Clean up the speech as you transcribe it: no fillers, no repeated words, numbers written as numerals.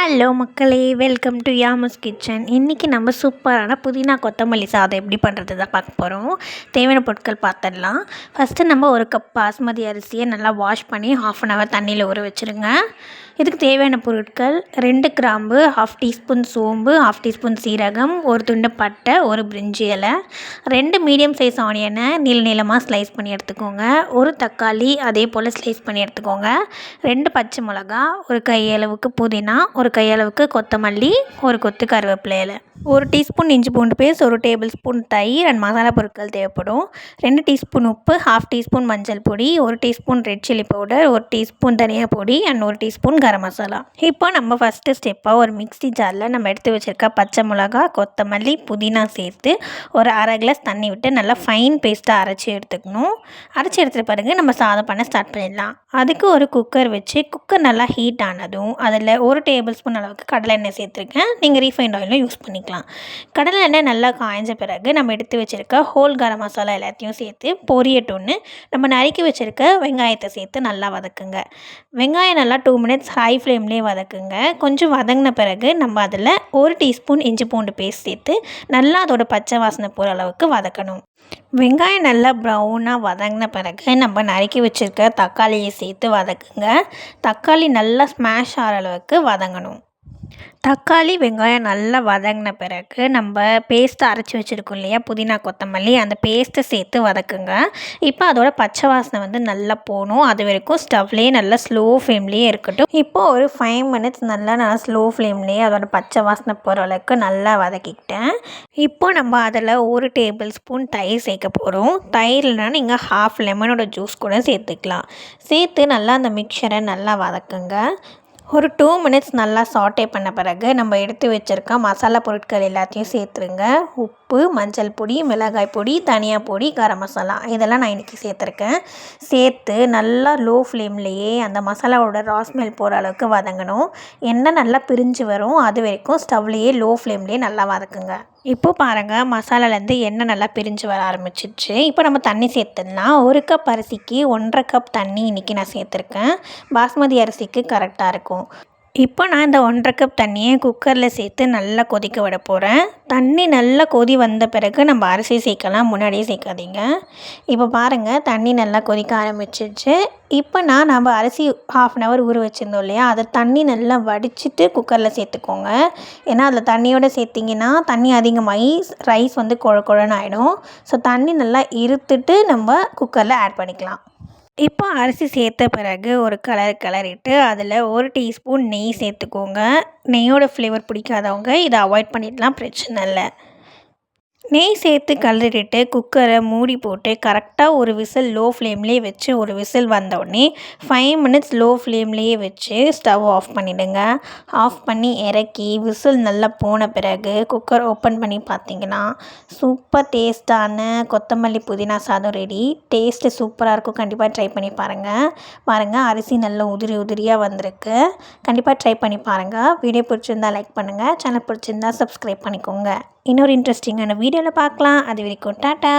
Hello மக்களே, welcome to யாமஸ் kitchen. இன்றைக்கி நம்ம சூப்பரான புதினா கொத்தமல்லி சாதம் எப்படி பண்ணுறது தான் பார்க்க போகிறோம். தேவையான பொருட்கள் பார்த்துடலாம். ஃபஸ்ட்டு நம்ம ஒரு கப் பாஸ்மதி அரிசியை நல்லா வாஷ் பண்ணி 1/2 அன் ஹவர் தண்ணியில் ஊற வச்சுருங்க. இதுக்கு தேவையான பொருட்கள் 2 கிராம்பு, 1/2 டீஸ்பூன் சோம்பு, 1/2 டீஸ்பூன் சீரகம், ஒரு துண்டு பட்டை, ஒரு பிரிஞ்சி இலை, 2 மீடியம் சைஸ் ஆனியனை நீளமாக ஸ்லைஸ் பண்ணி எடுத்துக்கோங்க. ஒரு தக்காளி அதே போல் ஸ்லைஸ் பண்ணி எடுத்துக்கோங்க. 2 பச்சை மிளகா, ஒரு கையளவுக்கு புதினா, ஒரு கையளவுக்கு கொத்தமல்லி, ஒரு கொத்து கருவேப்பிலை இலை, 1 டீஸ்பூன் இஞ்சி பூண்டு பேஸ்ட், 1 டேபிள் ஸ்பூன் தயிர் அண்ட் மசாலா பொருட்கள் தேவைப்படும். 2 டீஸ்பூன் உப்பு, 1/2 டீஸ்பூன் மஞ்சள் பொடி, 1 teaspoon red chilli powder, 1 teaspoon தனியா பொடி அண்ட் 1 டீஸ்பூன் கரம் மசாலா. இப்போ நம்ம ஃபஸ்ட்டு ஸ்டெப்பாக ஒரு மிக்ஸி ஜாரில் நம்ம எடுத்து வச்சுருக்க பச்சை மிளகா, கொத்தமல்லி, புதினா சேர்த்து ஒரு 1/2 கிளாஸ் தண்ணி விட்டு நல்லா ஃபைன் பேஸ்ட்டாக அரைச்சி எடுத்துக்கணும். அரைச்சி எடுத்துகிட்டு பிறகு நம்ம சாதம் பண்ண ஸ்டார்ட் பண்ணிடலாம். அதுக்கு ஒரு குக்கர் வச்சு குக்கர் நல்லா ஹீட் ஆனதும் அதில் 1 டேபிள் ஸ்பூன் அளவுக்கு கடலை எண்ணெய் சேர்த்துருக்கேன். நீங்கள் ரீஃபைண்ட் ஆயிலும் யூஸ் பண்ணிக்கலாம். கடலை எண்ணெய் நல்லா காய்ஞ்ச பிறகு நம்ம எடுத்து வச்சுருக்க ஹோல் கரம் மசாலா எல்லாத்தையும் சேர்த்து பொரியட்டோன்னு நம்ம நறுக்கி வச்சுருக்க வெங்காயத்தை சேர்த்து நல்லா வதக்குங்க. வெங்காயம் நல்லா 2 மினிட்ஸ் ஹை ஃப்ளேம்லேயே வதக்குங்க. கொஞ்சம் வதங்கின பிறகு நம்ம அதில் 1 டீஸ்பூன் இஞ்சி பூண்டு பேஸ்ட் சேர்த்து நல்லா அதோட பச்சை வாசனை போகிற அளவுக்கு வதக்கணும். வெங்காயம் நல்லா ப்ரௌனாக வதங்கின பிறகு நம்ம நறுக்கி வச்சுருக்க தக்காளியை சேர்த்து வதக்குங்க. தக்காளி நல்லா ஸ்மாஷ் ஆகிற அளவுக்கு வதங்கணும். தக்காளி வெங்காயம் நல்லா வதங்கின பிறகு நம்ம பேஸ்ட்டை அரைச்சி வச்சுருக்கோம் இல்லையா, புதினா கொத்தமல்லி, அந்த பேஸ்ட்டை சேர்த்து வதக்குங்க. இப்போ அதோட பச்சை வாசனை நல்லா போகணும். அது வரைக்கும் ஸ்டவ்லேயே நல்லா ஸ்லோ ஃப்ளேம்லேயே இருக்கட்டும். இப்போது ஒரு 5 மினிட்ஸ் நல்லா ஸ்லோ ஃப்ளேம்லேயே அதோட பச்சை வாசனை போகிற அளவுக்கு நல்லா வதக்கிக்கிட்டேன். இப்போ நம்ம அதில் 1 டேபிள் ஸ்பூன் தயிர் சேர்க்க போகிறோம். தயிர்னா நீங்கள் 1/2 லெமனோட ஜூஸ் கூட சேர்த்துக்கலாம். சேர்த்து நல்லா அந்த மிக்சரை நல்லா வதக்குங்க. ஒரு 2 மினிட்ஸ் நல்லா சாட்டே பண்ண பிறகு நம்ம எடுத்து வச்சுருக்க மசாலா பொருட்கள் எல்லாத்தையும் சேர்த்துருங்க. உப்பு, மஞ்சள் பொடி, மிளகாய் பொடி, தனியா பொடி, கரம் மசாலா இதெல்லாம் நான் இன்றைக்கி சேர்த்துருக்கேன். சேர்த்து நல்லா லோ ஃப்ளேம்லேயே அந்த மசாலாவோட ரா ஸ்மெல் போகிற அளவுக்கு வதங்கணும். எண்ணெய் நல்லா பிரிஞ்சு வரும். அது வரைக்கும் ஸ்டவ்லேயே லோ ஃப்ளேம்லேயே நல்லா வதக்குங்க. இப்போ பாருங்கள், மசாலாலேருந்து எண்ணெய் நல்லா பிரிஞ்சு வர ஆரம்பிச்சிடுச்சு. இப்போ நம்ம தண்ணி சேர்த்துடலாம். 1 கப் அரிசிக்கு 1/2 கப் தண்ணி இன்றைக்கி நான் சேர்த்துருக்கேன். பாஸ்மதி அரிசிக்கு கரெக்டாக இருக்கும். இப்போ நான் இந்த 1/2 கப் தண்ணியை குக்கரில் சேர்த்து நல்லா கொதிக்க விட போகிறேன். தண்ணி நல்லா கொதி வந்த பிறகு நம்ம அரிசி சேர்க்கலாம், முன்னாடியே சேர்க்காதீங்க. இப்போ பாருங்கள், தண்ணி நல்லா கொதிக்க ஆரம்பிச்சிடுச்சு. இப்போ நம்ம அரிசி 1/2 அன் ஹவர் ஊற வச்சுருந்தோம் இல்லையா, அதை தண்ணி நல்லா வடிச்சிட்டு குக்கரில் சேர்த்துக்கோங்க. ஏன்னா அதில் தண்ணியோடு சேர்த்திங்கன்னா தண்ணி அதிகமாகி ரைஸ் குழ குழன்னு ஆகிடும். ஸோ தண்ணி நல்லா இருத்துட்டு நம்ம குக்கரில் ஆட் பண்ணிக்கலாம். இப்போ அரிசி சேர்த்த பிறகு ஒரு கிளறிட்டு அதில் 1 டீஸ்பூன் நெய் சேர்த்துக்கோங்க. நெய்யோட ஃப்ளேவர் பிடிக்காதவங்க இதை அவாய்ட் பண்ணிடலாம், பிரச்சனை இல்லை. நெய் சேர்த்து கிளறிட்டு குக்கரை மூடி போட்டு கரெக்டாக ஒரு விசில் லோ ஃப்ளேம்லேயே வச்சு ஒரு விசில் வந்தோடனே 5 மினிட்ஸ் லோ ஃப்ளேம்லேயே வச்சு ஸ்டவ் ஆஃப் பண்ணிவிடுங்க. ஆஃப் பண்ணி இறக்கி விசில் நல்லா போன பிறகு குக்கர் ஓப்பன் பண்ணி பார்த்தீங்கன்னா சூப்பர் டேஸ்ட்டான கொத்தமல்லி புதினா சாதம் ரெடி. டேஸ்ட்டு சூப்பராக இருக்கும். கண்டிப்பாக ட்ரை பண்ணி பாருங்கள். அரிசி நல்லா உதிரியாக வந்திருக்கு. கண்டிப்பாக ட்ரை பண்ணி பாருங்கள். வீடியோ பிடிச்சிருந்தா லைக் பண்ணுங்கள். சேனல் பிடிச்சிருந்தா சப்ஸ்கிரைப் பண்ணிக்கோங்க. இன்னொரு இன்ட்ரெஸ்டிங்கான வீடியோவில் பார்க்கலாம். அது வரைக்கும் டாட்டா.